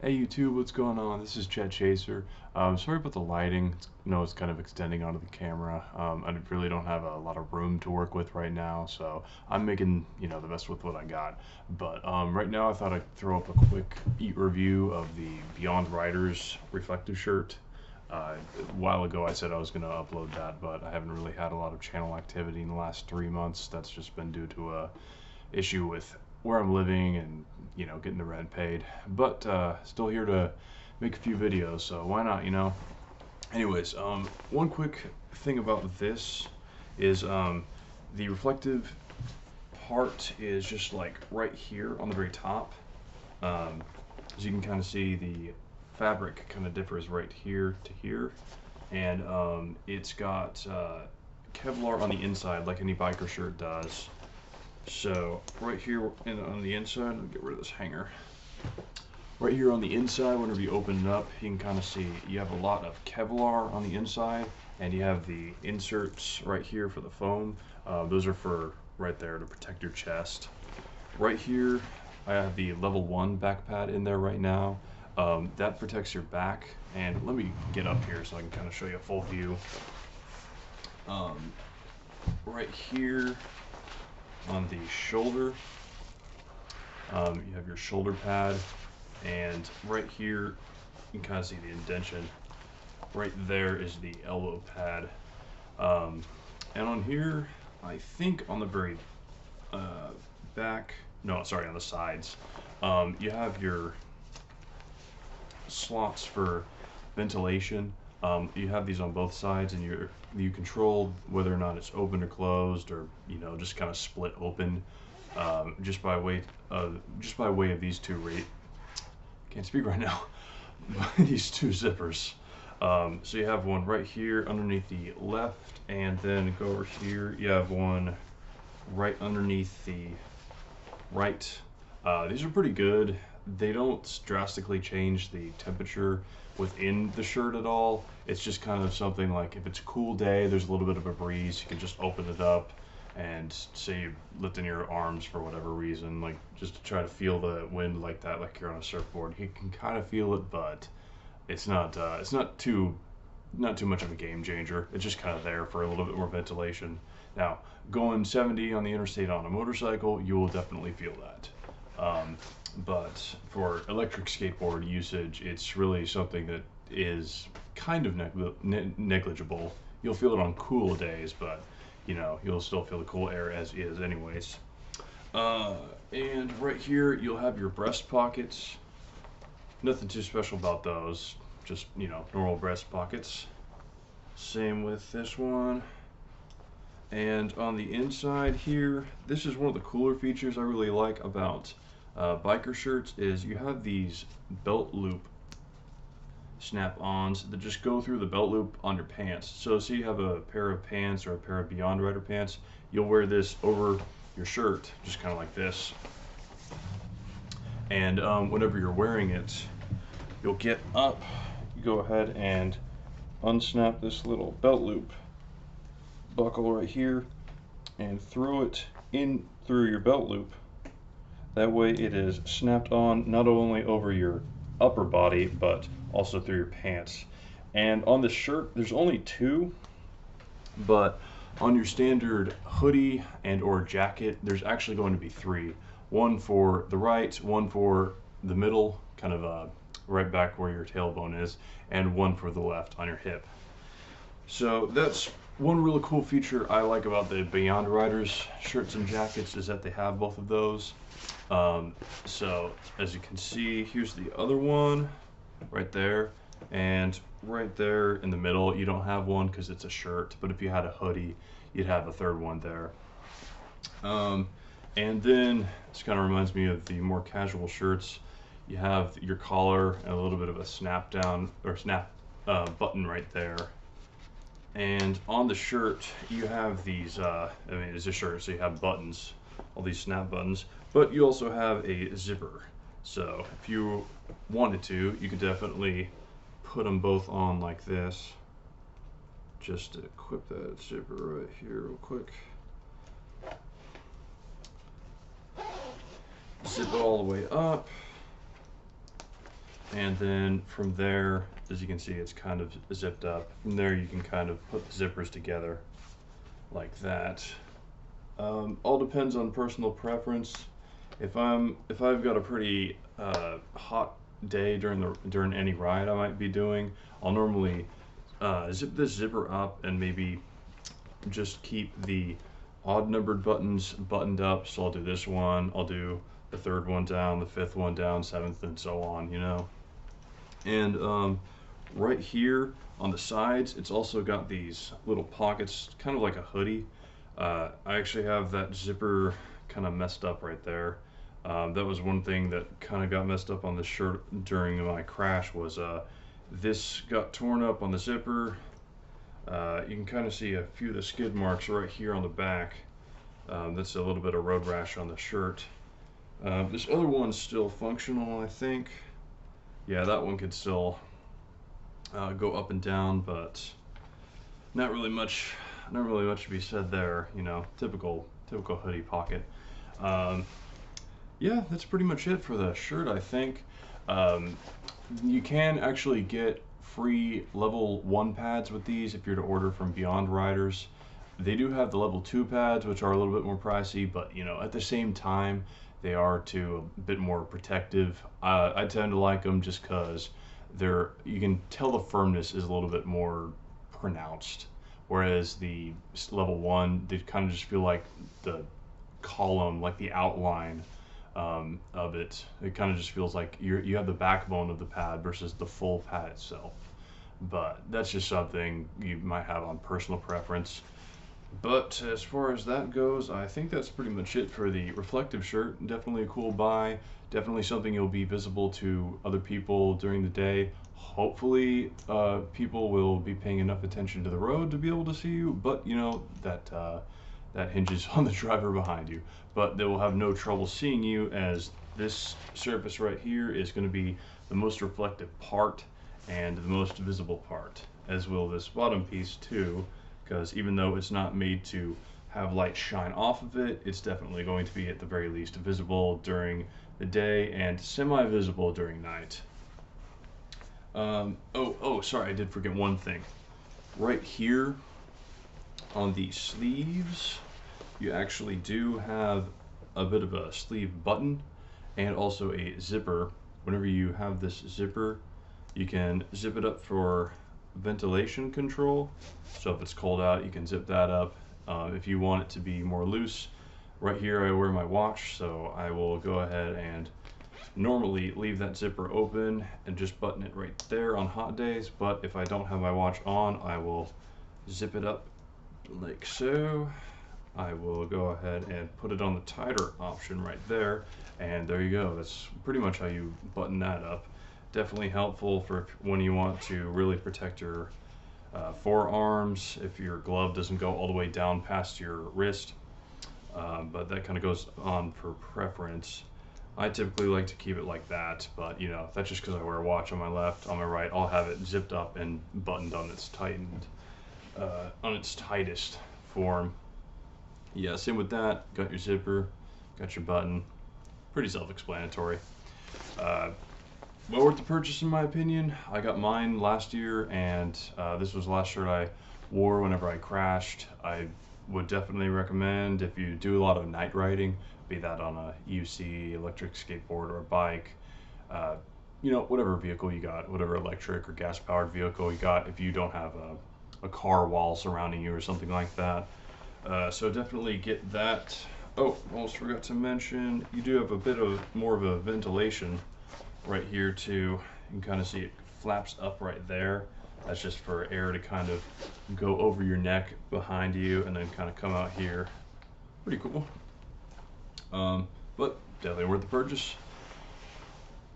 Hey YouTube, what's going on? This is Chet Chaser. Sorry about the lighting. It's kind of extending onto the camera. I really don't have a lot of room to work with right now, so I'm making, the best with what I got. But right now I thought I'd throw up a quick eat review of the Beyond Riders reflective shirt. A while ago I said I was going to upload that, but I haven't really had a lot of channel activity in the last 3 months. That's just been due to a issue with where I'm living and getting the rent paid, but still here to make a few videos, so why not. Anyways, one quick thing about this is the reflective part is just like right here on the very top. As you can kind of see, the fabric kind of differs right here to here, and it's got Kevlar on the inside like any biker shirt does. So right here on the inside, let me get rid of this hanger. Right here on the inside, whenever you open it up, you can kind of see you have a lot of Kevlar on the inside, and you have the inserts right here for the foam. Those are for right there to protect your chest. Right here, I have the level 1 back pad in there right now. That protects your back, and let me get up here so I can kind of show you a full view. Right here on the shoulder, you have your shoulder pad, and right here you can kind of see the indentation. Right there is the elbow pad, and on here, I think on the very back, no, sorry, on the sides, you have your slots for ventilation. You have these on both sides, and you control whether or not it's open or closed, or just kind of split open, just by way of these two can't speak right now. These two zippers. So you have one right here underneath the left, and then go over here. You have one right underneath the right. These are pretty good. They don't drastically change the temperature within the shirt at all. It's just kind of something like if it's a cool day, there's a little bit of a breeze, you can just open it up and say you're lifting your arms for whatever reason, like just to try to feel the wind like that, like you're on a surfboard. You can kind of feel it, but it's not too much of a game changer. It's just kind of there for a little bit more ventilation. Now, going 70 on the interstate on a motorcycle, you will definitely feel that. But for electric skateboard usage, it's really something that is kind of negligible. You'll feel it on cool days, but you'll still feel the cool air as is anyways. And right here, you'll have your breast pockets. Nothing too special about those, just normal breast pockets. Same with this one. And on the inside here, this is one of the cooler features I really like about biker shirts, is you have these belt loop snap-ons that just go through the belt loop on your pants. So say you have a pair of pants or a pair of Beyond Rider pants, you'll wear this over your shirt, just kind of like this. And whenever you're wearing it, you'll get up, you go ahead and unsnap this little belt loop buckle right here and throw it in through your belt loop. That way it is snapped on not only over your upper body, but also through your pants. And on this shirt, there's only two, but on your standard hoodie and or jacket, there's actually going to be three. One for the right, one for the middle, kind of right back where your tailbone is, and one for the left on your hip. So that's one really cool feature I like about the Beyond Riders shirts and jackets, is that they have both of those. So as you can see, here's the other one right there, and right there in the middle you don't have one because it's a shirt, but if you had a hoodie you'd have a third one there. And then this kind of reminds me of the more casual shirts. You have your collar and a little bit of a snap down or snap button right there. And on the shirt, you have these, it's a shirt, so you have buttons, all these snap buttons, but you also have a zipper. So if you wanted to, you could definitely put them both on like this. Just to equip that zipper right here real quick. Zip it all the way up. And then from there, as you can see, it's kind of zipped up. From there, you can kind of put the zippers together like that. All depends on personal preference. If I've got a pretty hot day during any ride I might be doing, I'll normally zip this zipper up and maybe just keep the odd numbered buttons buttoned up. So I'll do this one, I'll do the third one down, the fifth one down, seventh, and so on, you know. And right here on the sides, it's also got these little pockets, kind of like a hoodie. I actually have that zipper kind of messed up right there. That was one thing that kind of got messed up on the shirt during my crash was this got torn up on the zipper. You can kind of see a few of the skid marks right here on the back. That's a little bit of road rash on the shirt. This other one's still functional, I think. Yeah, that one could still go up and down, but not really much to be said there. You know, typical hoodie pocket. Yeah, that's pretty much it for the shirt, I think. You can actually get free level 1 pads with these if you're to order from Beyond Riders. They do have the level 2 pads, which are a little bit more pricey, but you know, at the same time, they are too a bit more protective. I tend to like them just because you can tell the firmness is a little bit more pronounced, whereas the level 1, they kind of just feel like the column, like the outline of it. It kind of just feels like you have the backbone of the pad versus the full pad itself. But that's just something you might have on personal preference. But as far as that goes, I think that's pretty much it for the reflective shirt. Definitely a cool buy. Definitely something you'll be visible to other people during the day. Hopefully, people will be paying enough attention to the road to be able to see you. But you know that hinges on the driver behind you. But they will have no trouble seeing you, as this surface right here is going to be the most reflective part and the most visible part, as will this bottom piece too, because even though it's not made to have light shine off of it, it's definitely going to be at the very least visible during the day and semi-visible during night. Sorry, I did forget one thing. Right here on the sleeves, you actually do have a bit of a sleeve button and also a zipper. Whenever you have this zipper, you can zip it up for ventilation control. So if it's cold out, you can zip that up. If you want it to be more loose, right here I wear my watch, so I will go ahead and normally leave that zipper open and just button it right there on hot days. But if I don't have my watch on, I will zip it up like so. I will go ahead and put it on the tighter option right there, and there you go. That's pretty much how you button that up. Definitely helpful for when you want to really protect your forearms, if your glove doesn't go all the way down past your wrist, but that kind of goes on for preference. I typically like to keep it like that, but you know, that's just because I wear a watch on my left. On my right, I'll have it zipped up and buttoned on its tightest form. Yeah, same with that. Got your zipper, got your button. Pretty self-explanatory. Well worth the purchase in my opinion. I got mine last year, and this was the last shirt I wore whenever I crashed. I would definitely recommend, if you do a lot of night riding, be that on a UC, electric skateboard, or a bike, you know, whatever vehicle you got, whatever electric or gas powered vehicle you got, if you don't have a car wall surrounding you or something like that. So definitely get that. Oh, almost forgot to mention, you do have a bit of more of a ventilation right here too. You can kind of see it flaps up right there. That's just for air to kind of go over your neck behind you and then kind of come out here. Pretty cool. But definitely worth the purchase.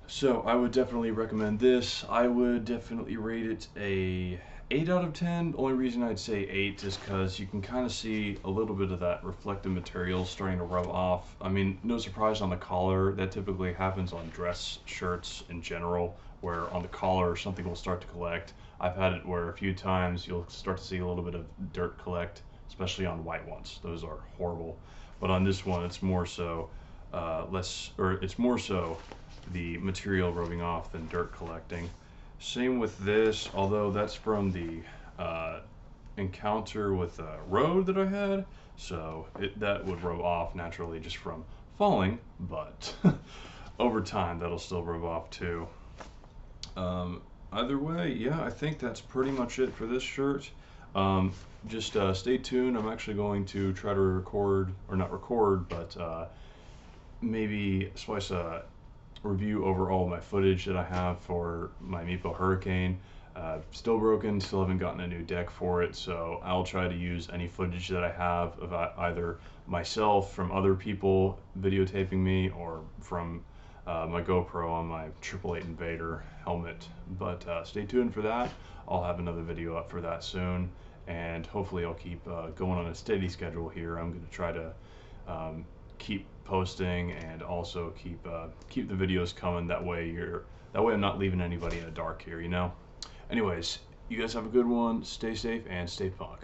So I would definitely recommend this. I would definitely rate it a 8 out of 10. The only reason I'd say 8 is because you can kind of see a little bit of that reflective material starting to rub off. I mean, no surprise on the collar. That typically happens on dress shirts in general, where on the collar something will start to collect. I've had it where a few times you'll start to see a little bit of dirt collect, especially on white ones. Those are horrible. But on this one, it's more so the material rubbing off than dirt collecting. Same with this, although that's from the encounter with a road that I had, so that would rub off naturally just from falling, but over time that'll still rub off too. Either way, yeah, I think that's pretty much it for this shirt. Just stay tuned. I'm actually going to try to record, or not record, but maybe splice a review over all my footage that I have for my Meepo Hurricane. Still broken, still haven't gotten a new deck for it, so I'll try to use any footage that I have of either myself from other people videotaping me or from my GoPro on my 888 Invader helmet. But stay tuned for that. I'll have another video up for that soon, and hopefully I'll keep going on a steady schedule here. I'm going to try to keep posting and also keep the videos coming. That way I'm not leaving anybody in the dark here, you know. Anyways, you guys have a good one. Stay safe and stay punk.